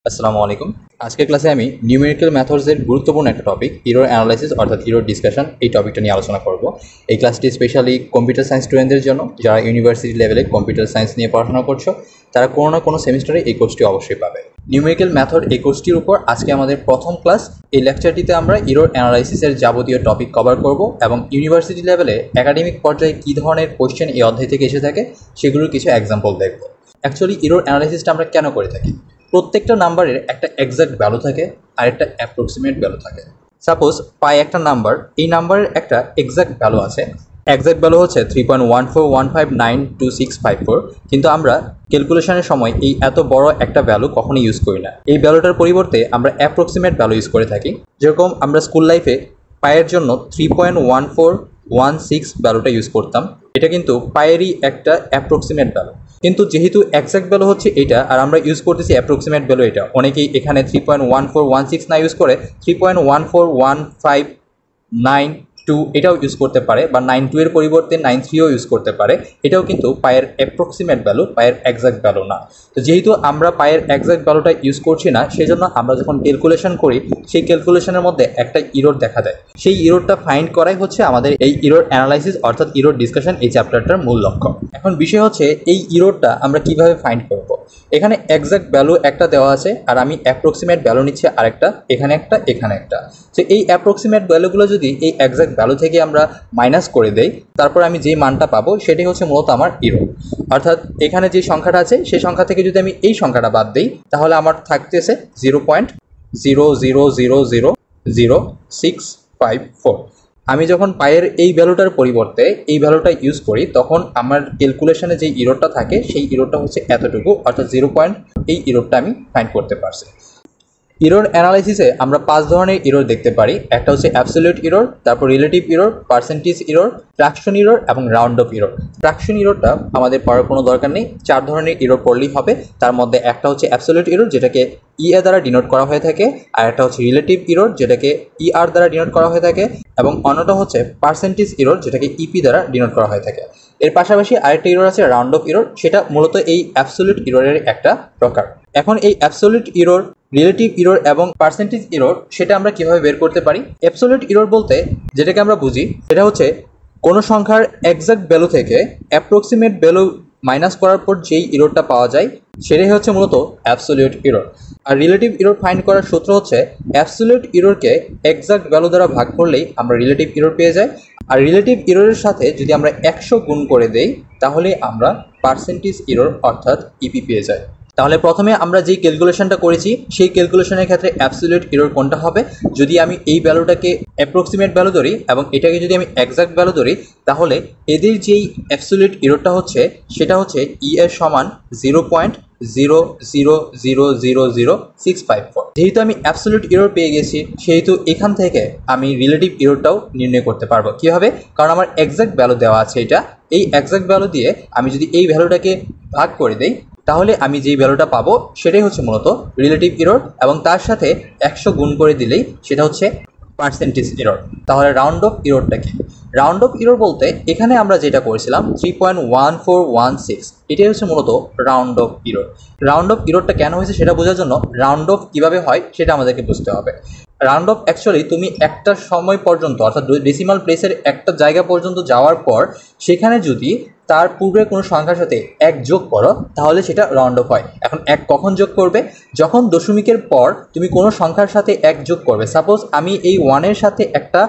আসসালামু আলাইকুম। আজকের ক্লাসে আমি নিউমেরিক্যাল মেথডসের গুরুত্বপূর্ণ একটা টপিক ইরর অ্যানালাইসিস অর্থাৎ ইরর ডিসকাশন এই টপিকটা নিয়ে আলোচনা করব। এই ক্লাসটি স্পেশালি কম্পিউটার সায়েন্স স্টুডেন্টদের জন্য, যারা ইউনিভার্সিটি লেভেলে কম্পিউটার সায়েন্স নিয়ে পড়াশোনা করছো তারা কোনো না কোনো সেমিস্টারে এই কোর্সটি অবশ্যই পাবে। নিউমেরিক্যাল মেথড এই কোর্সটির উপর আজকে আমাদের প্রথম ক্লাস। এই লেকচারটিতে আমরা ইরর অ্যানালাইসিসের যাবতীয় টপিক কভার করব এবং ইউনিভার্সিটি লেভেলে একাডেমিক পর্যায়ে কী ধরনের কোয়েশ্চেন এই অধ্যায় থেকে এসে থাকে সেগুলোর কিছু এক্সাম্পল দেখব। অ্যাকচুয়ালি ইরর অ্যানালাইসিসটা আমরা কেন করে থাকি? প্রত্যেকটা নাম্বারের একটা এক্সাক্ট ভ্যালু থাকে আর একটা অ্যাপ্রক্সিমেট ভ্যালু থাকে। সাপোজ পাই একটা নাম্বার, এই নাম্বারের একটা এক্সাক্ট ভ্যালু আছে। এক্সাক্ট ভ্যালু হচ্ছে 3.141592654, কিন্তু আমরা ক্যালকুলেশনের সময় এই এত বড় একটা ভ্যালু কখনোই ইউজ করি না। এই ভ্যালুটার পরিবর্তে আমরা অ্যাপ্রক্সিমেট ভ্যালু ইউজ করে থাকি। যেরকম আমরা স্কুল লাইফে পায়ের জন্য 3.1416 ভ্যালুটা ইউজ করতাম। এটা কিন্তু পায়েরই একটা অ্যাপ্রক্সিমেট ভ্যালু, কিন্তু যেহেতু এক্সাক্ট ভ্যালু হচ্ছে এটা আর আমরা ইউজ করতেছি অ্যাপ্রক্সিমেট ভ্যালু এটা, অনেকেই এখানে 3.1416 না ইউজ করে 3.14159 এটাও ইউজ করতে পারে, বা 92 এর পরিবর্তে 93ও ইউজ করতে পারে। এটাও কিন্তু পায়ের অ্যাপ্রক্সিমেট ভ্যালু, পায়ের এক্সাক্ট ভ্যালু না। তো যেহেতু আমরা পায়ের এক্সাক্ট ভ্যালুটা ইউজ করছি না, সেই জন্য আমরা যখন ক্যালকুলেশন করি সেই ক্যালকুলেশনের মধ্যে একটা ইরর দেখা দেয়। সেই ইররটা ফাইন্ড করাই হচ্ছে আমাদের এই ইরর অ্যানালাইসিস অর্থাৎ ইরর ডিসকাশন এই চ্যাপ্টারটার মূল লক্ষ্য। এখন বিষয় হচ্ছে এই ইররটা আমরা কিভাবে ফাইন্ড করব। এখানে এক্সাক্ট ভ্যালু একটা দেওয়া আছে আর আমি অ্যাপ্রক্সিমেট ভ্যালু নিচ্ছি আরেকটা, এখানে একটা এখানে একটা। তো এই অ্যাপ্রক্সিমেট ভ্যালুগুলো যদি এই এক্সাক্ট ভ্যালু থেকে আমরা মাইনাস করে দেই, তারপর আমি যেই মানটা পাবো সেটাই হচ্ছে মূলত আমার ইরর। অর্থাৎ এখানে যে সংখ্যাটা আছে সেই সংখ্যা থেকে যদি আমি এই সংখ্যাটা বাদ দিই, তাহলে আমার থাকতেছে 0.000000654। আমি যখন পায়ের এই ভ্যালুটার পরিবর্তে এই ভ্যালুটা ইউজ করি, তখন আমার ক্যালকুলেশনে যে ইররটা থাকে সেই ইররটা হচ্ছে এতটুকু, অর্থাৎ 0. এই ইররটা আমি ফাইন্ড করতে পারছি। ইরর অ্যানালাইসিসে আমরা 5 ধরনের ইরর দেখতে পারি। একটা হচ্ছে অ্যাবসলিউট ইরর, তারপর relative error, percentage error, fraction error এবং রাউন্ড অফ ইরর। ফ্র্যাকশন ইররটা আমাদের পড়ার কোনো দরকার নেই, 4 ধরনের ইরর পড়লেই হবে। তার মধ্যে একটা হচ্ছে অ্যাবসলিউট ইরর, যেটাকে ইএ দ্বারা ডিনোট করা হয়ে থাকে, আর একটা হচ্ছে রিলেটিভ ইরর, যেটাকে ইআর দ্বারা ডিনোট করা হয়ে থাকে, এবং অন্যটা হচ্ছে পার্সেন্টেজ ইরর, যেটাকে ইপি দ্বারা ডিনোট করা হয়ে থাকে। এর পাশাপাশি আরেকটা ইরর আছে রাউন্ড অফ ইরর, সেটা মূলত এই অ্যাবসলিউট ইররের একটা প্রকার। এখন এই অ্যাবসলিউট ইরর, রিলেটিভ ইরর এবং পার্সেন্টেজ ইরর সেটা আমরা কিভাবে বের করতে পারি? অ্যাবসলিউট ইরর বলতে যেটাকে আমরা বুঝি সেটা হচ্ছে কোনো সংখ্যার এক্সাক্ট ভ্যালু থেকে অ্যাপ্রক্সিমেট ভ্যালু মাইনাস করার পর যেই ইররটা পাওয়া যায় সেটাই হচ্ছে মূলত অ্যাবসলিউট ইরর। আর রিলেটিভ ইরর ফাইন্ড করার সূত্র হচ্ছে অ্যাবসলিউট ইররকে এক্সাক্ট ভ্যালু দ্বারা ভাগ করলেই আমরা রিলেটিভ ইরর পেয়ে যাই। আর রিলেটিভ ইররের সাথে যদি আমরা 100 গুণ করে দেই তাহলে আমরা পার্সেন্টেজ ইরর অর্থাৎ ইপি পেয়ে যাই। তাহলে প্রথমে আমরা যেই ক্যালকুলেশনটা করেছি সেই ক্যালকুলেশনের ক্ষেত্রে অ্যাবসলিউট ইরর কোনটা হবে? যদি আমি এই ভ্যালুটাকে অ্যাপ্রক্সিমেট ভ্যালু ধরি এবং এটাকে যদি আমি এক্সাক্ট ভ্যালু ধরি, তাহলে এদের যেই অ্যাবসলিউট ইররটা হচ্ছে সেটা হচ্ছে ই এর সমান 0.0000654। যেহেতু আমি অ্যাবসলিউট ইরর পেয়ে গেছি, সেহেতু এখান থেকে আমি রিলেটিভ ইররটাও নির্ণয় করতে পারবো। কীভাবে? কারণ আমার এক্সাক্ট ভ্যালু দেওয়া আছে এটা, এই এক্সাক্ট ভ্যালু দিয়ে আমি যদি এই ভ্যালুটাকে ভাগ করে দেই তাহলে আমি যেই ভ্যালুটা পাবো সেটাই হচ্ছে মূলত রিলেটিভ ইরর, এবং তার সাথে 100 গুণ করে দিলেই সেটা হচ্ছে পার্সেন্টেজ ইরর। তাহলে রাউন্ড অফ ইররটা কি? রাউন্ড অফ ইরর বলতে এখানে আমরা যেটা করেছিলাম 3.1416, এটাই হচ্ছে মূলত round off error. Round off ইররটা কেন হয়েছে সেটা বোঝার জন্য রাউন্ড অফ কীভাবে হয় সেটা আমাদেরকে বুঝতে হবে। রাউন্ড অফ অ্যাকচুয়ালি তুমি একটা সময় পর্যন্ত অর্থাৎ ডেসিমাল প্লেসের একটা জায়গা পর্যন্ত যাওয়ার পর সেখানে যদি তার পূর্বে কোনো সংখ্যার সাথে 1 যোগ করো তাহলে সেটা রাউন্ড অফ হয়। এখন 1 কখন যোগ করবে? যখন দশমিকের পর তুমি কোনো সংখ্যার সাথে 1 যোগ করবে। সাপোজ আমি এই 1-এর সাথে একটা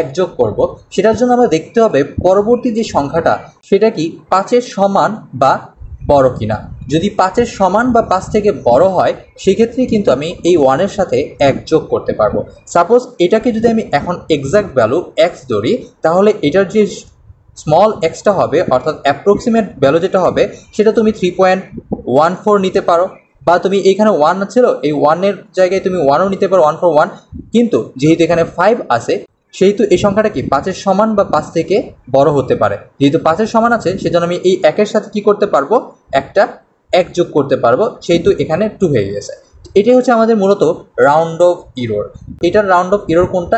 1 যোগ করব, সেটার জন্য আমরা দেখতে হবে পরবর্তী যে সংখ্যাটা সেটা কি 5-এর সমান বা বড় কিনা। যদি 5-এর সমান বা 5 থেকে বড় হয় সেক্ষেত্রে কিন্তু আমি এই 1-এর সাথে 1 যোগ করতে পারবো। সাপোজ এটাকে যদি আমি এখন এক্সাক্ট ভ্যালু x ধরি, তাহলে এটার যে স্মল এক্সটা হবে অর্থাৎ অ্যাপ্রক্সিমেট ভ্যালু যেটা হবে সেটা তুমি 3.14 নিতে পারো, বা তুমি এখানে 1 ছিল এই 1-এর জায়গায় তুমি 1ও নিতে পারো, 141। কিন্তু যেহেতু এখানে 5 আছে সেহেতু এই সংখ্যাটা কি 5-এর সমান বা 5 থেকে বড় হতে পারে। যেহেতু 5-এর সমান আছে সেজন্য আমি এই 1-এর সাথে কি করতে পারবো? একটা 1 যোগ করতে পারবো, সেহেতু এখানে 2 হয়ে গেছে। এটাই হচ্ছে আমাদের মূলত রাউন্ড অফ ইরর। এটার রাউন্ড অফ ইরর কোনটা?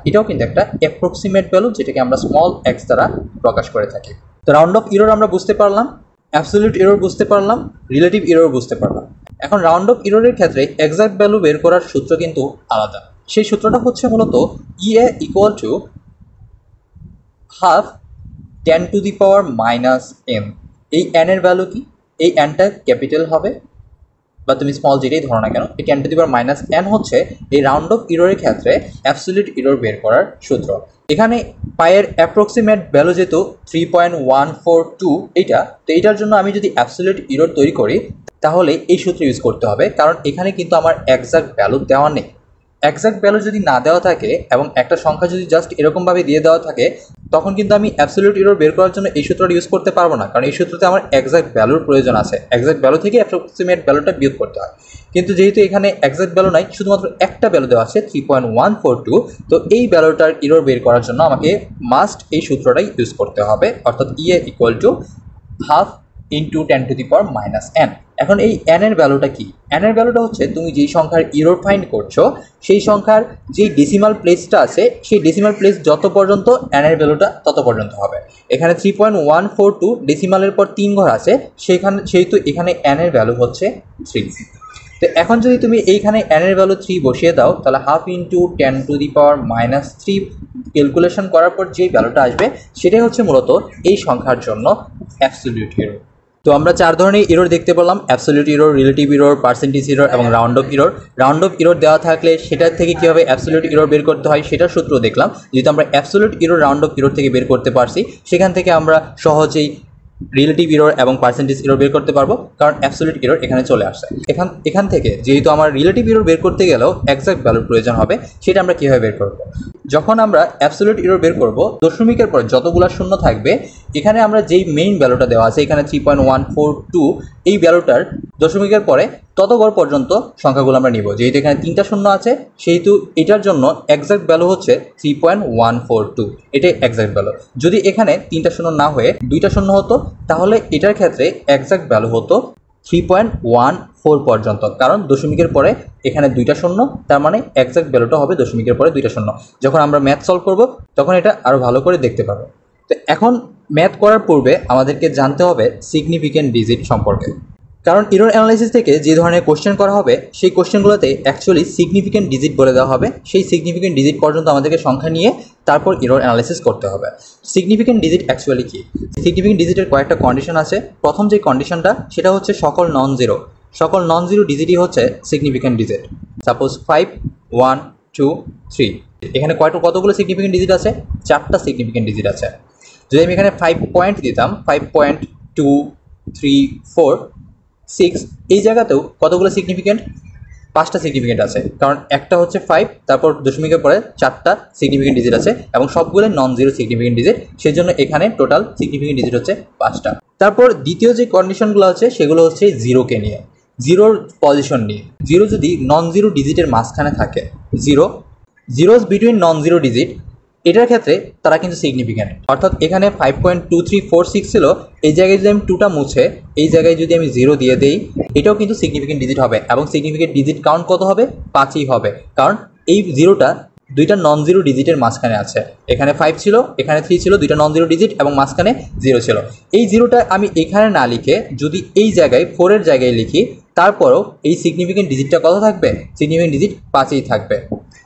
এটাও কিন্তু একটা অ্যাপ্রক্সিমেট ভ্যালু, যেটাকে আমরা স্মল এক্স দ্বারা প্রকাশ করে থাকি। তো রাউন্ড অফ ইরর আমরা বুঝতে পারলাম, অ্যাবসলিউট ইরর বুঝতে পারলাম, রিলেটিভ ইরর বুঝতে পারলাম। এখন রাউন্ড অফ ইররের ক্ষেত্রে এক্সাক্ট ভ্যালু বের করার সূত্র কিন্তু আলাদা। সেই সূত্রটা হচ্ছে মূলত ইএ ইকুয়াল টু হাফ 10⁻⁻n। এই n এর ভ্যালু কি? এই nটা ক্যাপিটাল হবে বা তুমি স্মল যেটাই ধরো না কেন, এই 10⁻⁻n হচ্ছে এই রাউন্ড অফ ইররের ক্ষেত্রে অ্যাবসলিউট ইরর বের করার সূত্র। এখানে পায়ের অ্যাপ্রক্সিমেট ভ্যালু যেহেতু 3.142 এইটা, তো এইটার জন্য আমি যদি অ্যাবসলিউট ইরর তৈরি করি তাহলে এই সূত্র ইউজ করতে হবে, কারণ এখানে কিন্তু আমার এক্সাক্ট ভ্যালু দেওয়া নেই। এক্সাক্ট ভ্যালু যদি না দেওয়া থাকে এবং একটা সংখ্যা যদি জাস্ট এরকমভাবে দিয়ে দেওয়া থাকে, তখন কিন্তু আমি অ্যাবসলিউট ইরর বের করার জন্য এই সূত্রটা ইউজ করতে পারবো না, কারণ এই সূত্রতে আমার এক্সাক্ট ভ্যালুর প্রয়োজন আছে। এক্সাক্ট ভ্যালু থেকে অ্যাপ্রক্সিমেট ভ্যালুটা বিয়োগ করতে হয়, কিন্তু যেহেতু এখানে এক্সাক্ট ভ্যালু নাই, শুধুমাত্র একটা ভ্যালু দেওয়া আছে 3.142, তো এই ভ্যালুটার ইরর বের করার জন্য আমাকে মাস্ট এই সূত্রটাই ইউজ করতে হবে, অর্থাৎ E A equal to half into 10⁻⁻n। এখন এই n এর ভ্যালুটা কি? n এর ভ্যালুটা হচ্ছে তুমি যেই সংখ্যার ইরর ফাইন্ড করছো সেই সংখ্যার যেই ডেসিমাল প্লেসটা আছে সেই ডেসিমাল প্লেস যত পর্যন্ত n এর ভ্যালুটা তত পর্যন্ত হবে। এখানে 3.142 ডেসিমালের পর 3 ঘর আছে, সেহেতু এখানে n এর ভ্যালু হচ্ছে 3। তো এখন যদি তুমি এইখানে n এর ভ্যালু 3 বসিয়ে দাও, তাহলে হাফ ইন্টু 10⁻⁻3 ক্যালকুলেশন করার পর যেই ভ্যালুটা আসবে সেটাই হচ্ছে মূলত এই সংখ্যার জন্য অ্যাবসলিউট ইরর। তো আমরা 4 ধরনের ইরর দেখতে পেলাম: absolute error, relative error, percentage error এবং round off error. Round off error দেওয়া থাকলে সেটার থেকে কীভাবে অ্যাবসলিউট ইরর বের করতে হয় সেটার সূত্র দেখলাম। যেহেতু আমরা absolute error round off error থেকে বের করতে পারছি, সেখান থেকে আমরা সহজেই রিলেটিভ ইরর এবং পার্সেন্টেজ ইরর বের করতে পারবো, কারণ অ্যাবসলিউট ইরর এখানে চলে আসছে। এখান থেকে যেহেতু আমার রিলেটিভ ইরর বের করতে গেলেও এক্সাক্ট ভ্যালুর প্রয়োজন হবে, সেটা আমরা কীভাবে বের করব? যখন আমরা অ্যাবসলিউট ইরর বের করব, দশমিকের পর যতগুলো শূন্য থাকবে, এখানে আমরা যেই মেইন ভ্যালুটা দেওয়া আছে এখানে 3.142, এই ভ্যালুটার দশমিকের পরে তত ঘর পর্যন্ত সংখ্যাগুলো আমরা নিব। যেহেতু এখানে 3টা শূন্য আছে, সেহেতু এটার জন্য এক্সাক্ট ভ্যালু হচ্ছে 3.142, এটাই এক্সাক্ট ভ্যালু। যদি এখানে 3টা শূন্য না হয়ে 2টা শূন্য হতো, তাহলে এটার ক্ষেত্রে এক্সাক্ট ভ্যালু হতো 3.14 পর্যন্ত, কারণ দশমিকের পরে এখানে 2টা শূন্য, তার মানে এক্সাক্ট ভ্যালুটা হবে দশমিকের পরে 2টা শূন্য। যখন আমরা ম্যাথ সলভ করব তখন এটা আরও ভালো করে দেখতে পারবো। তো এখন ম্যাথ করার পূর্বে আমাদেরকে জানতে হবে সিগনিফিকেন্ট ডিজিট সম্পর্কে, কারণ ইরর অ্যানালাইসিস থেকে যে ধরনের কোশ্চেন করা হবে সেই কোশ্চেনগুলোতে অ্যাকচুয়ালি সিগনিফিকেন্ট ডিজিট বলে দেওয়া হবে। সেই সিগনিফিকেন্ট ডিজিট পর্যন্ত আমাদেরকে সংখ্যা নিয়ে তারপর ইরর অ্যানালাইসিস করতে হবে। সিগনিফিকেন্ট ডিজিট অ্যাকচুয়ালি কি? সিগনিফিকেন্ট ডিজিটের কয়েকটা কন্ডিশন আছে। প্রথম যে কন্ডিশনটা সেটা হচ্ছে সকল নন জিরো ডিজিটই হচ্ছে সিগনিফিকেন্ট ডিজিট। সাপোজ 5, 1, 2, 3, এখানে কতগুলো সিগনিফিকেন্ট ডিজিট আছে? 4টা সিগনিফিকেন্ট ডিজিট আছে। যদি আমি এখানে 5 পয়েন্ট দিতাম, 5.2, 3, 4, 6, এই জায়গাতেও কতগুলো সিগনিফিকেন্ট? 5টা সিগনিফিকেন্ট আছে, কারণ একটা হচ্ছে 5, তারপর দশমিকের পরে 4টা সিগনিফিকেন্ট ডিজিট আছে এবং সবগুলো নন জিরো সিগনিফিকেন্ট ডিজিট, সেই জন্য এখানে টোটাল সিগনিফিকেন্ট ডিজিট হচ্ছে 5টা। তারপর দ্বিতীয় যে কন্ডিশনগুলো আছে সেগুলো হচ্ছে জিরোকে নিয়ে, জিরোর পজিশন নিয়ে। জিরো যদি নন জিরো ডিজিটের মাঝখানে থাকে, zeros between non zero digit, এটার ক্ষেত্রে তারা কিন্তু সিগনিফিকেন্ট। অর্থাৎ এখানে 5.2346 ছিল, এই জায়গায় যদি আমি 2টা মুছে এই জায়গায় যদি আমি 0 দিয়ে দেই, এটাও কিন্তু সিগনিফিকেন্ট ডিজিট হবে এবং সিগনিফিকেন্ট ডিজিট কাউন্ট কত হবে? 5ই হবে, কারণ এই জিরোটা 2টা নন জিরো ডিজিটের মাঝখানে আছে। এখানে 5 ছিল, এখানে 3 ছিল, 2টা নন জিরো ডিজিট এবং মাঝখানে 0 ছিল। এই জিরোটা আমি এখানে না লিখে যদি এই জায়গায় 4 এর জায়গায় লিখি, তারপরও এই সিগনিফিকেন্ট ডিজিটটা কত থাকবে? সিগনিফিকেন্ট ডিজিট 5ই থাকবে।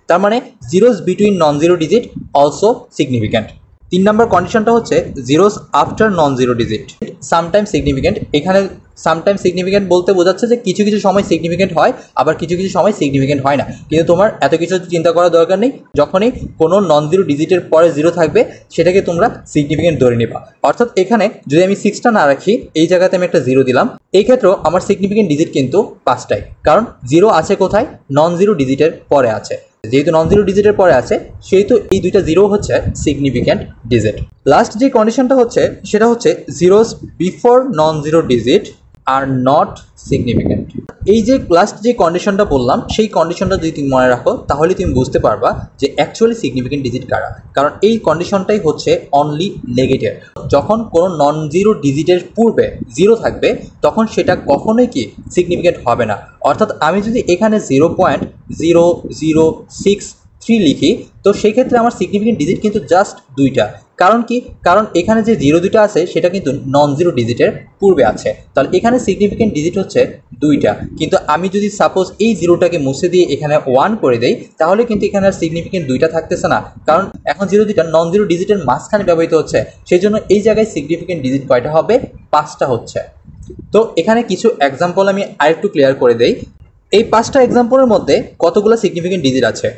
তার মানে zeros between non zero digit also significant. 3 নম্বর কন্ডিশনটা হচ্ছে zeros after non zero digit sometime significant. এখানে সামটাইম সিগনিফিকেন্ট বলতে বোঝাচ্ছে যে কিছু কিছু সময় সিগনিফিকেন্ট হয়, আবার কিছু কিছু সময় সিগনিফিকেন্ট হয় না। কিন্তু তোমার এত কিছু চিন্তা করার দরকার নেই, যখনই কোনো নন জিরো ডিজিটের পরে 0 থাকবে সেটাকে তোমরা সিগনিফিকেন্ট ধরে নিবা। অর্থাৎ এখানে যদি আমি 6টা না রাখি, এই জায়গাতে আমি একটা 0 দিলাম, এই ক্ষেত্রেও আমার সিগনিফিকেন্ট ডিজিট কিন্তু 5টাই, কারণ 0 আছে কোথায়? নন জিরো ডিজিটের পরে আছে। যেহেতু নন জিরো ডিজিটের পরে আছে, সেহেতু এই 2টা জিরো হচ্ছে সিগনিফিকেন্ট ডিজিট। লাস্ট যে কন্ডিশনটা হচ্ছে সেটা হচ্ছে zeros before non zero digit are not significant. এই যে লাস্ট যে কন্ডিশনটা বললাম, সেই কন্ডিশনটা যদি তুমি মনে রাখো তাহলে তুমি বুঝতে পারবা যে অ্যাকচুয়ালি সিগনিফিকেন্ট ডিজিট কারা। কারণ এই কন্ডিশনটাই হচ্ছে অনলি নেগেটিভ। যখন কোনো নন জিরো ডিজিটের পূর্বে 0 থাকবে তখন সেটা কখনোই কি সিগনিফিকেন্ট হবে না। অর্থাৎ আমি যদি এখানে 0.0063 লিখি, তো সেই ক্ষেত্রে আমার সিগনিফিকেন্ট ডিজিট কিন্তু জাস্ট 2টা, কারণ কি, কারণ এখানে যে 0 দুটো আছে সেটা কিন্তু নন জিরো ডিজিটের পূর্বে আছে, তাহলে এখানে সিগনিফিকেন্ট ডিজিট হচ্ছে 2টা। কিন্তু আমি যদি সাপোজ এই 0টাকে মুছে দিয়ে এখানে 1 করে দেই, তাহলে কিন্তু এখানে আর সিগনিফিকেন্ট 2টা থাকতেছে না, কারণ এখন 0 দুইটা নন জিরো ডিজিটের মাঝখানে ব্যবহৃত হচ্ছে, সেই জন্য এই জায়গায় সিগনিফিকেন্ট ডিজিট কয়টা হবে, 5টা হচ্ছে। তো এখানে কিছু এক্সাম্পল আমি আরেকটু ক্লিয়ার করে দেই। এই 5টা এক্সাম্পলের মধ্যে কতগুলো সিগনিফিকেন্ট ডিজিট আছে?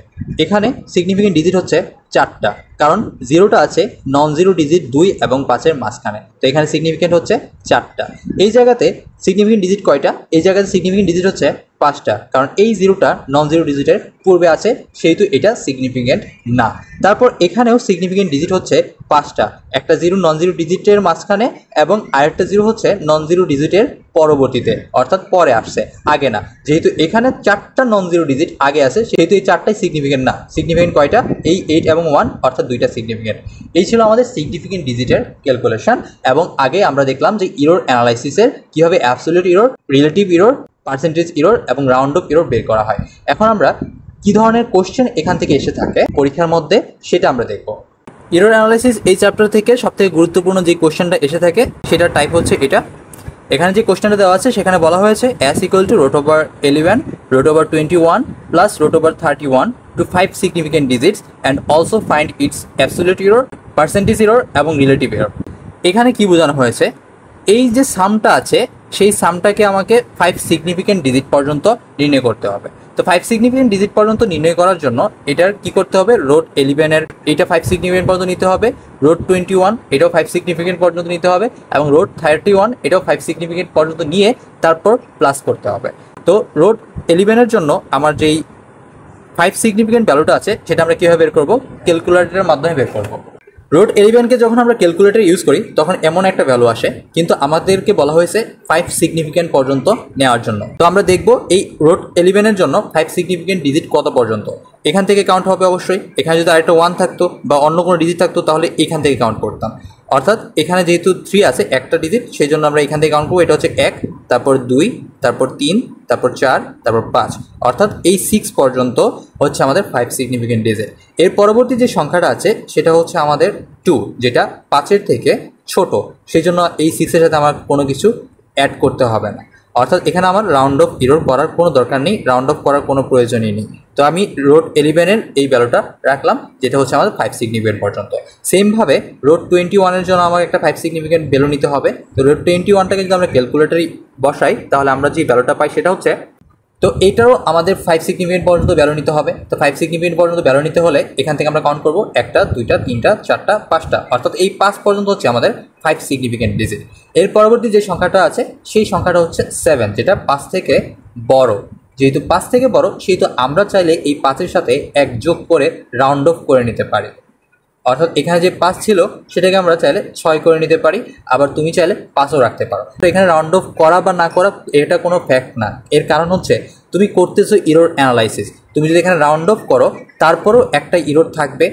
এখানে সিগনিফিকেন্ট ডিজিট হচ্ছে 4টা, কারণ 0টা আছে নন জিরো ডিজিট 2 এবং 5-এর মাঝখানে, তো এখানে সিগনিফিকেন্ট হচ্ছে 4টা। এই জায়গাতে সিগনিফিকেন্ট ডিজিট কয়টা? এই জায়গাতে সিগনিফিকেন্ট ডিজিট হচ্ছে 5টা, কারণ এই 0টা নন জিরো ডিজিটের পূর্বে আছে, সেহেতু এটা সিগনিফিকেন্ট না। তারপর এখানেও সিগনিফিকেন্ট ডিজিট হচ্ছে 5টা, একটা 0 নন জিরো ডিজিটের মাঝখানে এবং আরেকটা 0 হচ্ছে নন জিরো ডিজিটের পরবর্তীতে, অর্থাৎ পরে আসছে, আগে না। যেহেতু এখানে 4টা নন জিরো ডিজিট আগে আছে, সেহেতু এই 4টাই সিগনিফিকেন্ট না। সিগনিফিকেন্ট কয়টা? এই 8 এবং 1, অর্থাৎ 2টা সিগনিফিকেন্ট। এই ছিল আমাদের সিগনিফিকেন্ট ডিজিটের ক্যালকুলেশন। এবং আগে আমরা দেখলাম যে ইরর অ্যানালাইসিসের কীভাবে absolute error, relative error, percentage error এবং রাউন্ড অফ ইরর বের করা হয়। এখন আমরা কী ধরনের কোশ্চেন এখান থেকে এসে থাকে পরীক্ষার মধ্যে সেটা আমরা দেখব। ইরর অ্যানালাইসিস এই চ্যাপ্টার থেকে সবথেকে গুরুত্বপূর্ণ যে কোশ্চেনটা এসে থাকে সেটার টাইপ হচ্ছে এটা। এখানে যে কোশ্চেনটা দেওয়া আছে সেখানে বলা হয়েছে s equal to √11 √21 plus √31 to 5 significant digits and also find its absolute error, percentage error এবং রিলেটিভ এরর। এখানে কি বোঝানো হয়েছে? এই যে সামটা আছে সেই সামটাকে আমাকে 5 সিগনিফিকেন্ট ডিজিট পর্যন্ত নির্ণয় করতে হবে। তো 5 সিগনিফিকেন্ট ডিজিট পর্যন্ত নির্ণয় করার জন্য এটার কি করতে হবে? √11 এটা 5 সিগনিফিকেন্ট পর্যন্ত নিতে হবে, √21 এটাও 5 সিগনিফিকেন্ট পর্যন্ত নিতে হবে এবং √31 এটাও 5 সিগনিফিকেন্ট পর্যন্ত নিয়ে তারপর প্লাস করতে হবে। তো √11 জন্য আমার যেই 5 সিগনিফিকেন্ট ভ্যালুটা আছে সেটা আমরা কীভাবে বের করবো? ক্যালকুলেটরের মাধ্যমে বের করবো। √11কে যখন আমরা ক্যালকুলেটর ইউজ করি তখন এমন একটা ভ্যালু আসে, কিন্তু আমাদেরকে বলা হয়েছে 5 সিগনিফিকেন্ট পর্যন্ত নেওয়ার জন্য। তো আমরা দেখব এই √11 জন্য 5 সিগনিফিকেন্ট ডিজিট কত পর্যন্ত। এখান থেকে কাউন্ট হবে অবশ্যই। এখানে যদি আরেকটা 1 থাকতো বা অন্য কোনো ডিজিট থাকতো তাহলে এখান থেকে কাউন্ট করতাম। অর্থাৎ এখানে যেহেতু 3 আছে একটা ডিজিট, সেই জন্য আমরা এখান থেকে কাউন্ট করবো। এটা হচ্ছে 1, তারপর 2, তারপর 3, তারপর 4, তারপর 5, অর্থাৎ এই 6 পর্যন্ত হচ্ছে আমাদের 5 সিগনিফিকেন্ট ডিজিট। এর পরবর্তী যে সংখ্যাটা আছে সেটা হচ্ছে আমাদের 2, যেটা 5-এর থেকে ছোট, সেই জন্য এই 6-এর সাথে আমার কোনো কিছু অ্যাড করতে হবে না। অর্থাৎ এখানে আমার রাউন্ড অফ ইরর করার কোনো দরকার নেই, রাউন্ড অফ করার কোনো প্রয়োজনই নেই। তো আমি √11 এই ভ্যালুটা রাখলাম, যেটা হচ্ছে আমাদের 5 সিগনিফিকেন্ট পর্যন্ত। সেমভাবে √21 জন্য আমাকে একটা 5 সিগনিফিকেন্ট ভ্যালু নিতে হবে। তো √21টাকে যদি আমরা ক্যালকুলেটরে বসাই তাহলে আমরা যে ভ্যালুটা পাই সেটা হচ্ছে, তো এটারও আমাদের 5 সিগনিফিকেন্ট পর্যন্ত ভ্যালু নিতে হবে। তো 5 সিগনিফিকেন্ট পর্যন্ত ভ্যালু নিতে হলে এখান থেকে আমরা কাউন্ট করবো 1টা 2টা 3টা 4টা 5টা, অর্থাৎ এই 5 পর্যন্ত হচ্ছে আমাদের 5 সিগনিফিকেন্ট ডিজিট। এর পরবর্তী যে সংখ্যাটা আছে সেই সংখ্যাটা হচ্ছে 7, যেটা 5 থেকে বড়। যেহেতু 5 থেকে বড় সেহেতু আমরা চাইলে এই 5-এর সাথে 1 যোগ করে রাউন্ড অফ করে নিতে পারি। অর্থাৎ এখানে যে 5 ছিল সেটাকে আমরা চাইলে 6 করে নিতে পারি, আবার তুমি চাইলে 5ও রাখতে পারো। তো এখানে রাউন্ড অফ করা বা না করা এটা কোনো ফ্যাক্ট না। এর কারণ হচ্ছে তুমি করতেছো ইরর অ্যানালাইসিস। তুমি যদি এখানে রাউন্ড অফ করো তারপরও একটা ইরর থাকবে,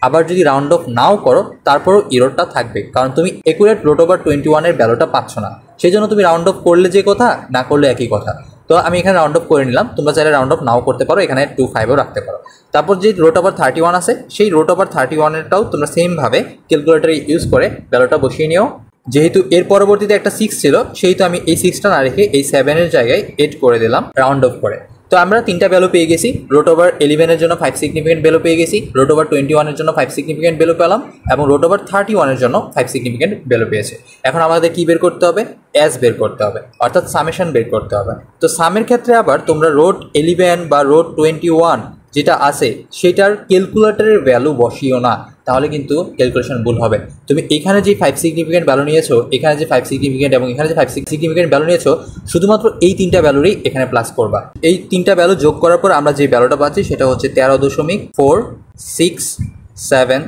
আবার যদি রাউন্ড অফ নাও করো তারপরও ইররটা থাকবে, কারণ তুমি একুরেট √21 ভ্যালুটা পাচ্ছ না। সেই জন্য তুমি রাউন্ড অফ করলে যে কথা, না করলে একই কথা। তো আমি এখানে রাউন্ড অফ করে নিলাম, তোমরা চাইলে রাউন্ড অফ নাও করতে পারো, এখানে 25ও রাখতে পারো। তারপর যে √31 আছে সেই √31টাও তোমরা সেমভাবে ক্যালকুলেটরে ইউজ করে ভ্যালুটা বসিয়ে নিও। যেহেতু এর পরবর্তীতে একটা 6 ছিল সেহেতু আমি এই 6টা না রেখে এই 7-এর জায়গায় 8 করে দিলাম রাউন্ড অফ করে। তো আমরা 3টা ভ্যালু পেয়ে গেছি। √11 জন্য 5 সিগনিফিকেন্ট ভ্যালু পেয়ে গেছি, √21 জন্য 5 সিগনিফিকেন্ট ভ্যালু পেলাম এবং √31 জন্য 5 সিগনিফিকেন্ট ভ্যালু পেয়েছে। এখন আমাদের কি বের করতে হবে? এস বের করতে হবে, অর্থাৎ সামেশন বের করতে হবে। তো সামের ক্ষেত্রে আবার তোমরা √11 বা √21 যেটা আছে সেটার ক্যালকুলেটরের ভ্যালু বসিও না, তাহলে কিন্তু ক্যালকুলেশন ভুল হবে। তুমি এখানে যে 5 সিগনিফিকেন্ট ভ্যালু নিয়েছো, এখানে যে 5 সিগনিফিকেন্ট এবং এখানে যে 5 সিগনিফিকেন্ট ভ্যালু নিয়েছো, শুধুমাত্র এই 3টা ভ্যালুরই এখানে প্লাস করবা। এই 3টা ভ্যালু যোগ করার পর আমরা যে ভ্যালুটা পাচ্ছি সেটা হচ্ছে 13.467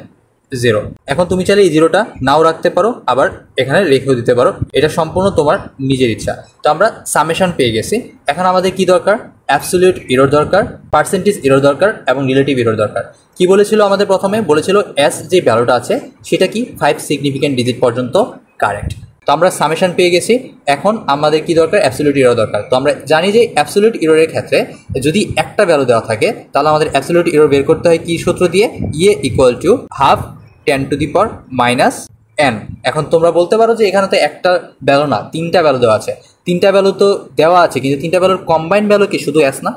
এখন তুমি চাইলে এই 0টা নাও রাখতে পারো, আবার এখানে রেখেও দিতে পারো, এটা সম্পূর্ণ তোমার নিজের ইচ্ছা। তো আমরা সামেশন পেয়ে গেছি। এখন আমাদের কি দরকার? অ্যাবসলিউট ইরর দরকার, পার্সেন্টেজ ইরর দরকার এবং রিলেটিভ ইরর দরকার। কি বলেছিল আমাদের প্রথমে? বলেছিল এস যে ভ্যালুটা আছে সেটা কি 5 সিগনিফিকেন্ট ডিজিট পর্যন্ত কারেক্ট। তো আমরা সামেশন পেয়ে গেছি। এখন আমাদের কি দরকার? অ্যাবসলিউট ইরর দরকার। তো আমরা জানি যে অ্যাবসলিউট ইররের ক্ষেত্রে যদি একটা ভ্যালু দেওয়া থাকে তাহলে আমাদের অ্যাবসলিউট ইরর বের করতে হয় কি সূত্র দিয়ে? ইয়ে ইকুয়াল টু হাফ 10⁻⁻n। এখন তোমরা বলতে পারো যে এখানে তো একটা ভ্যালু না, তিনটা ভ্যালু দেওয়া আছে। তিনটা ভ্যালু তো দেওয়া আছে, কিন্তু তিনটা ভ্যালুর কম্বাইন্ড ভ্যালু কি শুধু s না?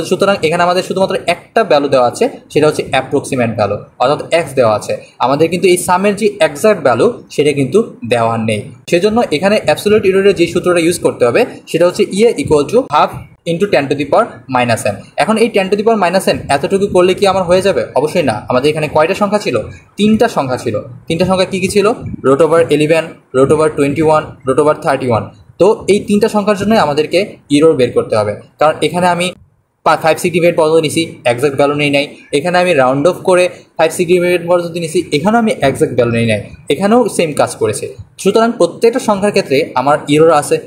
সুতরাং এখানে আমাদের শুধুমাত্র একটা ভ্যালু দেওয়া আছে, সেটা হচ্ছে অ্যাপ্রক্সিমেট ভ্যালু, অর্থাৎ x দেওয়া আছে। আমাদের কিন্তু এই সামের যে এক্সাক্ট ভ্যালু সেটা কিন্তু দেওয়া নেই। সেজন্য এখানে অ্যাবসলিউট এররের যে সূত্রটা ইউজ করতে হবে সেটা হচ্ছে ইয়ে equal to half into 10⁻⁻n। এখন এই 10⁻⁻n এতটুকু করলে কি আমার হয়ে যাবে? অবশ্যই না। আমাদের এখানে কয়টা সংখ্যা ছিল? তিনটা সংখ্যা ছিল। তিনটা সংখ্যা কী কী ছিল? √11, √21, √31। তো এই তিনটা সংখ্যার জন্য আমাদেরকে ইরর বের করতে হবে, কারণ এখানে আমি 5 সিগনিফিকেন্ট পর্যন্ত নিছি, এক্সাক্ট ভ্যালু নেই নাই। এখানে আমি রাউন্ড অফ করে 5 সিগনিফিকেন্ট পর্যন্ত নিছি, এখানেও আমি এক্সাক্ট ভ্যালু নেই নাই, এখানেও সেম কাজ করেছে। সুতরাং প্রত্যেকটা সংখ্যার ক্ষেত্রে আমার ইরর আছে,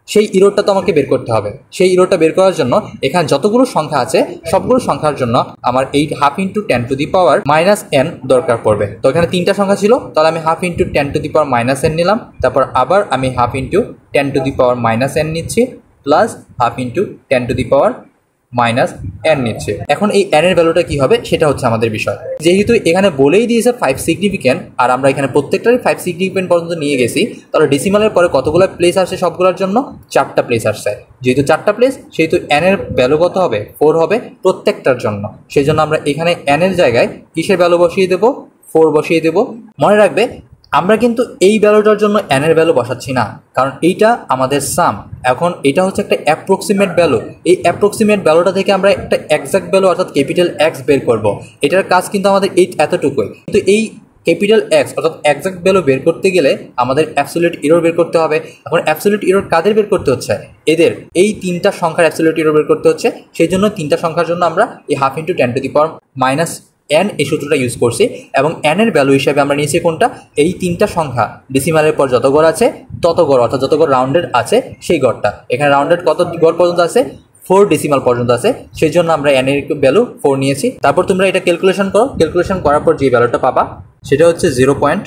সেই ইরোরটা তো আমাকে বের করতে হবে। সেই ইরোরটা বের করার জন্য এখানে যতগুলো সংখ্যা আছে সবগুলো সংখ্যার জন্য আমার এই হাফ ইন্টু 10⁻⁻n দরকার পড়বে। তো এখানে তিনটা সংখ্যা ছিল, তাহলে আমি হাফ ইন্টু 10⁻⁻n নিলাম, তারপর আবার আমি হাফ ইন্টু 10⁻⁻n নিচ্ছি, প্লাস হাফ ইন্টু 10⁻⁻n নিচ্ছে। এখন এই n এর ভ্যালুটা কি হবে সেটা হচ্ছে আমাদের বিষয়। যেহেতু এখানে বলেই দিয়েছে 5 সিগনিফিকেন্ট, আর আমরা এখানে প্রত্যেকটারই 5 সিগনিফিকেন্ট পর্যন্ত নিয়ে গেছি, তাহলে ডেসিমালের পরে কতগুলো প্লেস আসছে? সবগুলোর জন্য 4টা প্লেস আসছে। যেহেতু 4টা প্লেস, সেহেতু n এর ভ্যালু কত হবে? 4 হবে প্রত্যেকটার জন্য। সেই জন্য আমরা এখানে n এর জায়গায় কিসের ভ্যালু বসিয়ে দেবো? 4 বসিয়ে দেবো। মনে রাখবে আমরা কিন্তু এই ভ্যালুটার জন্য n এর ভ্যালু বসাচ্ছি না, কারণ এইটা আমাদের সাম। এখন এটা হচ্ছে একটা অ্যাপ্রক্সিমেট ভ্যালু। এই অ্যাপ্রক্সিমেট ভ্যালুটা থেকে আমরা একটা এক্সাক্ট ভ্যালু অর্থাৎ ক্যাপিটাল X বের করব। এটার কাজ কিন্তু আমাদের এতটুকুই। কিন্তু এই ক্যাপিটাল X অর্থাৎ এক্সাক্ট ভ্যালু বের করতে গেলে আমাদের অ্যাবসলিউট এরর বের করতে হবে। এখন অ্যাবসলিউট এরর কাদের বের করতে হচ্ছে? এদের এই তিনটা সংখ্যার অ্যাবসলিউট এরর বের করতে হচ্ছে। সেই জন্য তিনটা সংখ্যার জন্য আমরা এই হাফ ইন্টু 10⁻⁻n এই সূত্রটা ইউজ করছি, এবং n এর ভ্যালু হিসাবে আমরা নিয়েছি কোনটা? এই তিনটা সংখ্যা ডেসিমালের পর যত গড় আছে তত গড়, অর্থাৎ যত গড় রাউন্ডেড আছে সেই গড়টা। এখানে রাউন্ডেড কত গড় পর্যন্ত আছে? 4 ডেসিমাল পর্যন্ত আছে। সেই জন্য আমরা n এর ভ্যালু 4 নিয়েছি। তারপর তোমরা এটা ক্যালকুলেশন করো, ক্যালকুলেশন করার পর যে ভ্যালুটা পাবা সেটা হচ্ছে 0.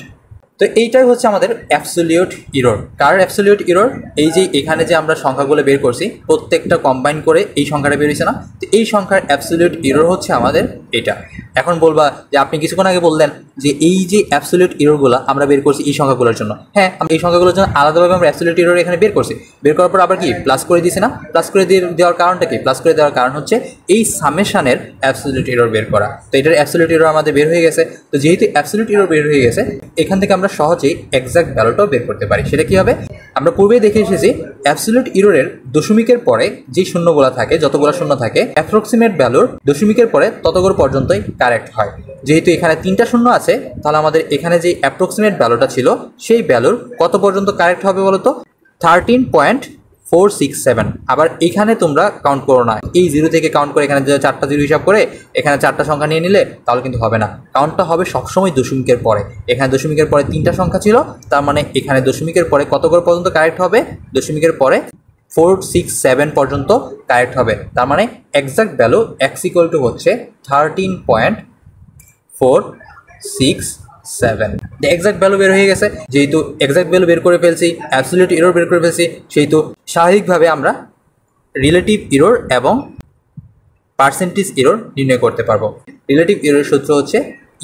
তো এইটাই হচ্ছে আমাদের অ্যাবসলিউট এরর। কার অ্যাবসলিউট এরর? এই যে এখানে যে আমরা সংখ্যাগুলো বের করছি প্রত্যেকটা কম্বাইন করে এই সংখ্যাটা বের হয়েছে না, তো এই সংখ্যার অ্যাবসলিউট এরর হচ্ছে আমাদের এটা। এখন বলবা যে আপনি কিছুক্ষণ আগে বললেন যে এই যে অ্যাবসলিউট এররগুলো আমরা বের করছি এই সংখ্যাগুলোর জন্য। হ্যাঁ, আমরা এই সংখ্যাগুলোর জন্য আলাদাভাবে আমরা অ্যাবসলিউট এরর এখানে বের করছি। বের করার পর আবার কি প্লাস করে দিয়েছি না? প্লাস করে দেওয়ার কারণটা কি? প্লাস করে দেওয়ার কারণ হচ্ছে এই সামেশনের অ্যাবসলিউট এরর বের করা। তো এটার অ্যাবসলিউট এরর আমাদের বের হয়ে গেছে। তো যেহেতু অ্যাবসলিউট এরর বের হয়ে গেছে, এখান থেকে আমরা সহজেই এক্সাক্ট ভ্যালুটাও বের করতে পারি। সেটা কি হবে? আমরা পূর্বেই দেখে এসেছি অ্যাবসলিউট এররের দশমিকের পরে যে শূন্যগুলো থাকে, যতগুলো শূন্য থাকে, অ্যাপ্রক্সিমেট ভ্যালুর দশমিকের পরে ততগুলো পর্যন্তই কারেক্ট হয়। যেহেতু এখানে 3টা শূন্য আছে, তাহলে আমাদের এখানে যে অ্যাপ্রক্সিমেট ভ্যালুটা ছিল সেই ভ্যালুর কত পর্যন্ত কারেক্ট হবে বলো তো? 13.467। আবার এখানে তোমরা কাউন্ট করো না, এই 0 থেকে কাউন্ট করে এখানে 4টা 0 হিসাব করে এখানে 4টা সংখ্যা নিয়ে নিলে তাহলে কিন্তু হবে না। কাউন্টটা হবে সবসময় দশমিকের পরে। এখানে দশমিকের পরে 3টা সংখ্যা ছিল, তার মানে এখানে দশমিকের পরে কত করে পর্যন্ত কারেক্ট হবে? দশমিকের পরে 467 পর্যন্ত কারেক্ট হবে। তার মানে এক্সাক্ট ভ্যালু x = হচ্ছে 13.467। এক্সাক্ট ভ্যালু বের হয়ে গেছে। যেহেতু এক্সাক্ট ভ্যালু বের করে ফেলছি, অ্যাবসলিউট এরর বের করে ফেলছি, সেহেতু স্বাভাবিকভাবে আমরা রিলেটিভ এরর এবং পার্সেন্টেজ এরর নির্ণয় করতে পারবো। রিলেটিভ এরর সূত্র হচ্ছে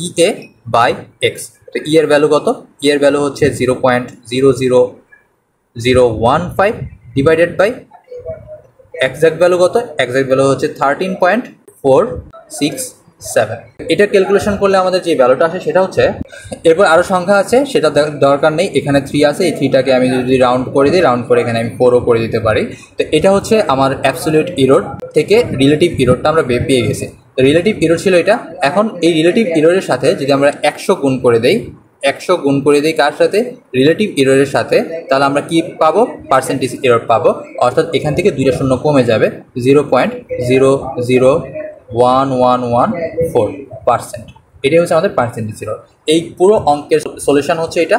EA/X। তো E এর ভ্যালু কত? E এর ভ্যালু হচ্ছে 0.00015 ডিভাইডেড বাই এক্সাক্ট ভ্যালু কত? এক্সাক্ট ভ্যালু হচ্ছে 13.467। এটা ক্যালকুলেশন করলে আমাদের যে ভ্যালুটা আসে সেটা হচ্ছে, এরপর আরও সংখ্যা আছে সেটা দরকার নেই। এখানে 3 আছে, এই 3টাকে আমি যদি রাউন্ড করে দিই, রাউন্ড করে এখানে আমি 4ও করে দিতে পারি। তো এটা হচ্ছে আমার অ্যাবসলিউট এরর থেকে রিলেটিভ এররটা আমরা পেয়ে গেছি। রিলেটিভ এরর ছিল এটা। এখন এই রিলেটিভ এররের সাথে যদি আমরা 100 গুণ করে দেই, 100 গুণ করে দিই কার সাথে? রিলেটিভ এররের সাথে, তাহলে আমরা কি পাবো? পার্সেন্টেজ এরর পাবো। অর্থাৎ এখান থেকে 2টা শূন্য কমে যাবে, 0.00114%। এটাই হচ্ছে আমাদের পার্সেন্টেজ এরর। এই পুরো অঙ্কের সলিউশন হচ্ছে এটা।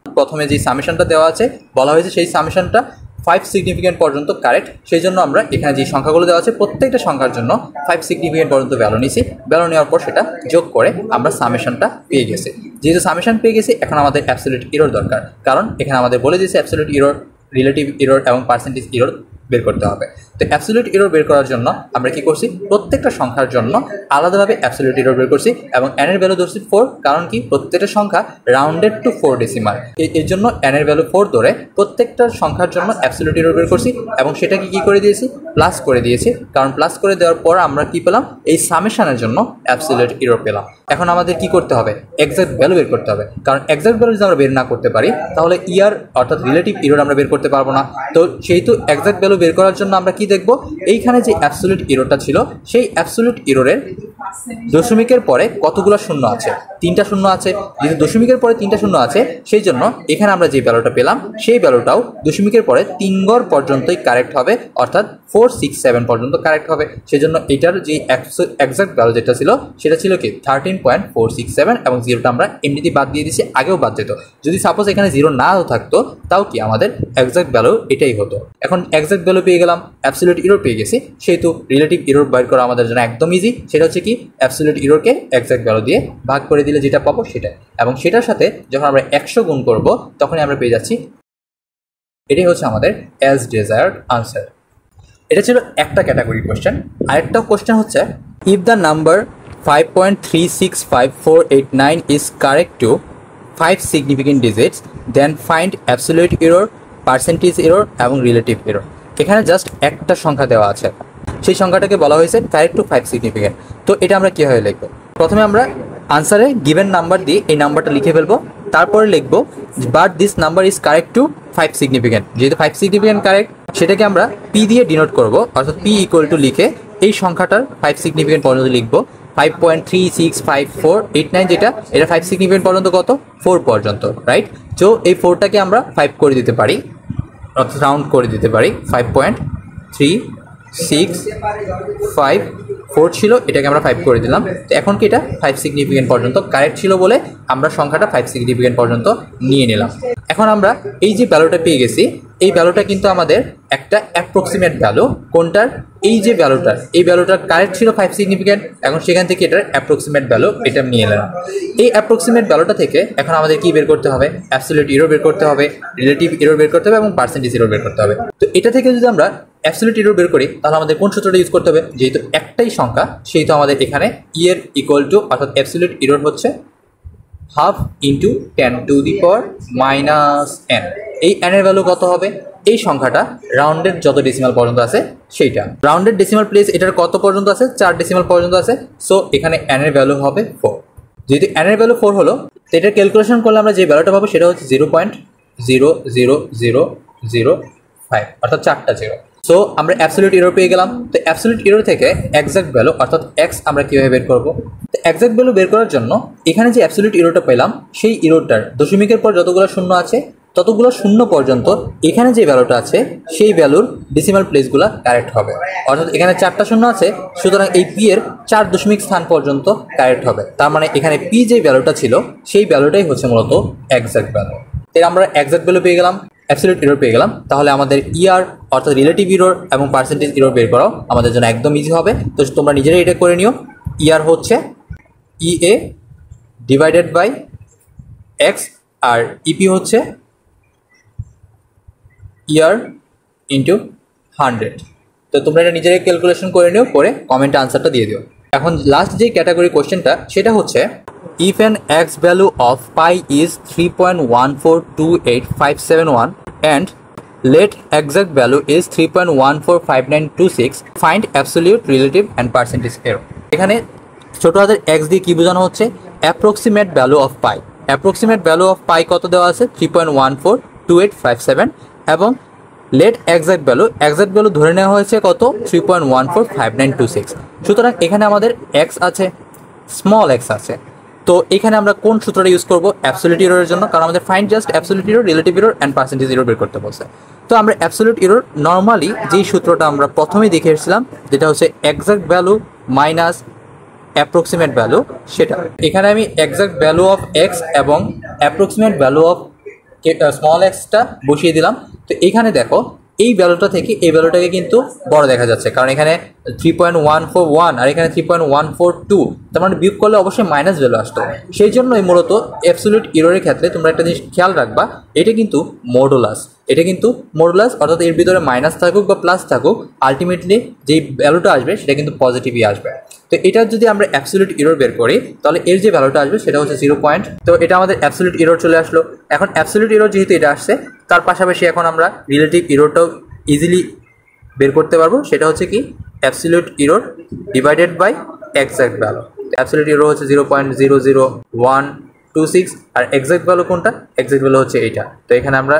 প্রথমে যে সামেশনটা দেওয়া আছে বলা হয়েছে সেই সামেশনটা 5 সিগনিফিকেন্ট পর্যন্ত কারেক্ট। সেই জন্য আমরা এখানে যে সংখ্যাগুলো দেওয়া আছে প্রত্যেকটা সংখ্যার জন্য 5 সিগনিফিকেন্ট পর্যন্ত ভ্যালু নিয়েছি। ভ্যালু নেওয়ার পর সেটা যোগ করে আমরা সামেশনটা পেয়ে গেছি। যেহেতু সামেশন পেয়ে গেছি, এখন আমাদের অ্যাবসলিউট এরর দরকার, কারণ এখানে আমাদের বলে দিয়েছে অ্যাবসলিউট এরর, রিলেটিভ এরর এবং পার্সেন্টেজ এরর বের করতে হবে। তো অ্যাবসলিউট এরর বের করার জন্য আমরা কি করছি, প্রত্যেকটা সংখ্যার জন্য আলাদাভাবে অ্যাবসলিউট এরর বের করছি এবং n এর ভ্যালু ধরছি 4, কারণ কি প্রত্যেকটা সংখ্যা রাউন্ডেড টু 4 ডেসিমাল, এর জন্য n এর ভ্যালু 4 ধরে প্রত্যেকটা সংখ্যার জন্য অ্যাবসলিউট এরর বের করছি এবং সেটাকে কি করে দিয়েছি, প্লাস করে দিয়েছি, কারণ প্লাস করে দেওয়ার পর আমরা কি পেলাম, এই সামেশনের জন্য অ্যাবসলিউট এরর পেলাম। এখন আমাদের কি করতে হবে, এক্সাক্ট ভ্যালু বের করতে হবে, কারণ এক্সাক্ট ভ্যালু যদি আমরা বের না করতে পারি তাহলে ইয়ার অর্থাৎ রিলেটিভ এরর আমরা বের করতে পারবো না। তো সেহেতু এক্সাক্ট ভ্যালু বের করার জন্য আমরা কি দেখব, এইখানে যে অ্যাবসলিউট এররটা ছিল সেই অ্যাবসলিউট এররের দশমিকের পরে কতগুলো শূন্য আছে, 3টা শূন্য আছে, যেহেতু দশমিকের পরে 3টা শূন্য আছে সেই জন্য এখানে আমরা যে ভ্যালুটা পেলাম সেই ভ্যালুটাও দশমিকের পরে 3 ঘর পর্যন্তই কারেক্ট হবে, অর্থাৎ 4, 6, 7 পর্যন্ত কারেক্ট হবে। সেজন্য এটার যে এক্সাক্ট ভ্যালু যেটা ছিল সেটা ছিল কি 13.467 এবং জিরোটা আমরা এমনিতেই বাদ দিয়ে দিয়েছি, আগেও বাদ যেত। যদি সাপোজ এখানে জিরো নাও থাকতো তাও কি আমাদের এক্সাক্ট ভ্যালু এটাই হতো। এখন এক্সাক্ট ভ্যালু পেয়ে গেলাম, অ্যাবসলিউট এরর পেয়ে গেছি, সেহেতু রিলেটিভ এরর বের করা আমাদের জন্য একদম ইজি। সেটা হচ্ছে কি অ্যাবসলিউট এররকে এক্সাক্ট ভ্যালু দিয়ে ভাগ করে দিলে যেটা পাবো সেটা, এবং সেটার সাথে যখন আমরা 100 গুণ করব তখনই আমরা পেয়ে যাচ্ছি, এটাই হচ্ছে আমাদের অ্যাজ ডিজায়ার্ড আনসার। এটা ছিল একটা ক্যাটাগরি কোশ্চেন। আরেকটা কোশ্চেন হচ্ছে, if the number 5.365489 is correct to 5 significant digits then find absolute error, percentage error এবং রিলেটিভ এরর। এখানে জাস্ট একটা সংখ্যা দেওয়া আছে, সেই সংখ্যাটাকে বলা হয়েছে কারেক্ট টু 5 সিগনিফিকেন্ট। তো এটা আমরা কীভাবে লিখবো, প্রথমে আমরা আনসারে গিভেন নাম্বার দিয়ে এই নাম্বারটা লিখে ফেলবো, তারপরে লিখবো but this number is correct to 5 significant. যেহেতু 5 সিগনিফিকেন্ট কারেক্ট সেটাকে আমরা পি দিয়ে ডিনোট করব, অর্থাৎ পি ইকুয়াল টু লিখে এই সংখ্যাটার 5 সিগনিফিকেন্ট পর্যন্ত লিখবো। 5.365489 যেটা, এটা 5 সিগনিফিকেন্ট পর্যন্ত কত, 4 পর্যন্ত, রাইট? তো এই 4টাকে আমরা 5 করে দিতে পারি, অর্থাৎ রাউন্ড করে দিতে পারি। 5.3654 ছিল, এটাকে আমরা 5 করে দিলাম। তো এখন কি এটা 5 সিগনিফিকেন্ট পর্যন্ত কারেক্ট ছিল বলে আমরা সংখ্যাটা 5 সিগনিফিকেন্ট পর্যন্ত নিয়ে নিলাম। এখন আমরা এই যে ভ্যালুটা পেয়ে গেছি, এই ভ্যালুটা কিন্তু আমাদের একটা অ্যাপ্রক্সিমেট ভ্যালু। কোনটার, এই যে ভ্যালুটার, এই ভ্যালুটার কারেক্ট ছিল 5 সিগনিফিকেন্ট, এখন সেখান থেকে এটার অ্যাপ্রক্সিমেট ভ্যালু এটা নিয়ে নিলাম। এই অ্যাপ্রক্সিমেট ভ্যালুটা থেকে এখন আমাদের কি বের করতে হবে, অ্যাবসলিউট এরর বের করতে হবে, রিলেটিভ এরর বের করতে হবে এবং পার্সেন্টেজ এরর বের করতে হবে। তো এটা থেকে যদি আমরা অ্যাবসলিউট এরর বের করি তাহলে আমাদের কোন সূত্রটা ইউজ করতে হবে, যেহেতু একটাই সংখ্যা সেহেতু আমাদের এখানে ই এর ইকুয়াল টু, অর্থাৎ অ্যাবসলিউট এরর হচ্ছে half into 10 to the power minus n। এই n এর ভ্যালু কত হবে, এই সংখ্যাটা রাউন্ডেড যত ডেসিমাল পর্যন্ত আছে সেইটা, রাউন্ডেড ডেসিমাল প্লেস এটার কত পর্যন্ত আছে, 4 ডেসিমাল পর্যন্ত আছে। সো এখানে n এর ভ্যালু হবে 4। যেহেতু n এর ভ্যালু 4 হলো, তো এটার ক্যালকুলেশন করলে আমরা যে ভ্যালুটা পাবো সেটা হচ্ছে 0.00005, অর্থাৎ 4টা 0। সো আমরা অ্যাবসলিউট এরর পেয়ে গেলাম। তো অ্যাবসলিউট এরর থেকে এক্সাক্ট ভ্যালু অর্থাৎ x আমরা কীভাবে বের করবো, তো এক্সাক্ট ভ্যালু বের করার জন্য এখানে যে অ্যাবসলিউট এররটা পেলাম সেই এররটার দশমিকের পর যতগুলো শূন্য আছে ততগুলো শূন্য পর্যন্ত এখানে যে ভ্যালুটা আছে সেই ভ্যালুর ডেসিমাল প্লেসগুলো কারেক্ট হবে, অর্থাৎ এখানে 4টা শূন্য আছে, সুতরাং এই পি এর 4 দশমিক স্থান পর্যন্ত কারেক্ট হবে। তার মানে এখানে পি যে ভ্যালুটা ছিল সেই ভ্যালুটাই হচ্ছে মূলত এক্সাক্ট ভ্যালু। এর আমরা এক্সাক্ট ভ্যালু পেয়ে গেলাম, অ্যাবসলিউট এরর পেয়ে গেলাম। তাহলে আমাদের ইআর অর্থাৎ রিলেটিভ এরর এবং পার্সেন্টেজ এরর বের করাও আমাদের জন্য একদম ইজি হবে। তো তোমরা নিজেরাই এটা করে নিও। ইআর হচ্ছে ইএ ডিভাইডেড বাই এক্স আর ইপি হচ্ছে ইয়ার ইন্টু 100। তো তোমরা এটা নিজেরাই ক্যালকুলেশন করে নিও, করে কমেন্টে আনসারটা দিয়ে দিও। এখন লাস্ট যে ক্যাটাগরি কোশ্চেনটা সেটা হচ্ছে, if an x value of pi is 3.1428571 and let exact value is 3.145926 find absolute, relative and percentage error। এখানে ছোট হাতের x দিয়ে কি বোঝানো হচ্ছে, approximate value of pi. Approximate value of পাই কত দেওয়া আছে, 3.142857 এবং লেট এক্সাক্ট ভ্যালু ধরে নেওয়া হয়েছে কত, 3.145926। সুতরাং এখানে আমাদের x আছে, স্মল x আছে। তো এখানে আমরা কোন সূত্রটা ইউজ করব অ্যাবসলিউট এররের জন্য, কারণ আমাদের find just absolute error, relative error and percentage error বের করতে বলছে। তো আমরা অ্যাবসলিউট এরর নর্মালি যেই সূত্রটা আমরা প্রথমেই দেখে এসেছিলাম, যেটা হচ্ছে exact value minus approximate value, সেটা এখানে আমি এক্সাক্ট ভ্যালু অফ এক্স এবং approximate value of small extra বসিয়ে দিলাম। তো এইখানে দেখো এই ভ্যালুটা থেকে এই ভ্যালুটাকে কিন্তু বড় দেখা যাচ্ছে, কারণ এখানে 3.141 আর এখানে 3.142, তার মানে বিয়োগ করলে অবশ্যই মাইনাস ভ্যালু আসতো। সেই জন্যই মূলত অ্যাবসলিউট এররের ক্ষেত্রে তোমরা একটা জিনিস খেয়াল রাখবা, এটা কিন্তু মডুলাস। এটা কিন্তু মডুলাস, অর্থাৎ এর ভিতরে মাইনাস থাকুক বা প্লাস থাকুক, আলটিমেটলি যেই ভ্যালুটা আসবে সেটা কিন্তু পজিটিভই আসবে। তো এটার যদি আমরা অ্যাবসলিউট এরর বের করি তাহলে এর যে ভ্যালুটা আসবে সেটা হচ্ছে 0 পয়েন্ট। তো এটা আমাদের অ্যাবসলিউট এরর চলে আসলো। এখন অ্যাবসলিউট এরর যেহেতু এটা আসছে, তার পাশাপাশি এখন আমরা রিলেটিভ এররটাও ইজিলি বের করতে পারবো। সেটা হচ্ছে কি absolute error divided by exact value. Absolute error হচ্ছে 0.00126, আর এক্সাক্ট ভ্যালু কোনটা? এক্সাক্ট ভ্যালু হচ্ছে এইটা। তো এখানে আমরা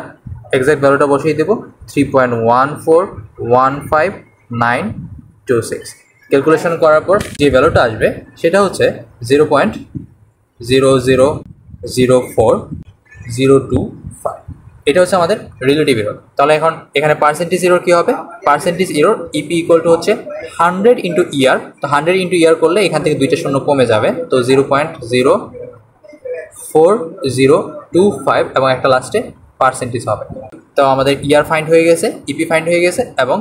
এক্সাক্ট ভ্যালুটা বসিয়ে দেবো 3.1415926। ক্যালকুলেশন করার পর যে ভ্যালুটা আসবে সেটা হচ্ছে 0.0004025। এটা হচ্ছে আমাদের রিলেটিভ এরর। তাহলে এখন এখানে পার্সেন্টেজ এরর কী হবে? Percentage error E P equal to হচ্ছে 100 ইন্টু ইয়ার। তো 100 ইন্টু ইয়ার করলে এখান থেকে 2টা শূন্য কমে যাবে, তো 0.04025 এবং একটা লাস্টে পার্সেন্টেজ হবে। তো আমাদের ইয়ার ফাইন্ড হয়ে গেছে, ইপি ফাইন্ড হয়ে গেছে এবং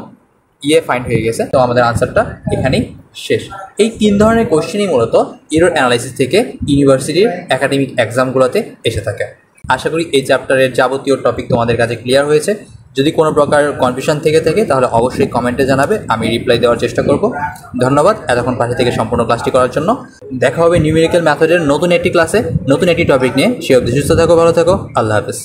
ইয়ে ফাইন্ড হয়ে গেছে। তো আমাদের আনসারটা এখানেই শেষ। এই 3 ধরনের কোশ্চেনই মূলত এরর অ্যানালাইসিস থেকে ইউনিভার্সিটির একাডেমিক এক্সামগুলোতে এসে থাকে। আশা করি এই চ্যাপ্টারের যাবতীয় টপিক তোমাদের কাছে ক্লিয়ার হয়েছে। যদি কোনো প্রকার কনফিউশন থেকে থাকে তাহলে অবশ্যই কমেন্টে জানাবে, আমি রিপ্লাই দেওয়ার চেষ্টা করব। ধন্যবাদ এতক্ষণ পাশে থেকে সম্পূর্ণ ক্লাসটি করার জন্য। দেখা হবে নিউমেরিক্যাল মেথডের নতুন একটি ক্লাসে নতুন একটি টপিক নিয়ে। সে অবধি সুস্থ থাকো, ভালো থাকো, আল্লাহ হাফেজ।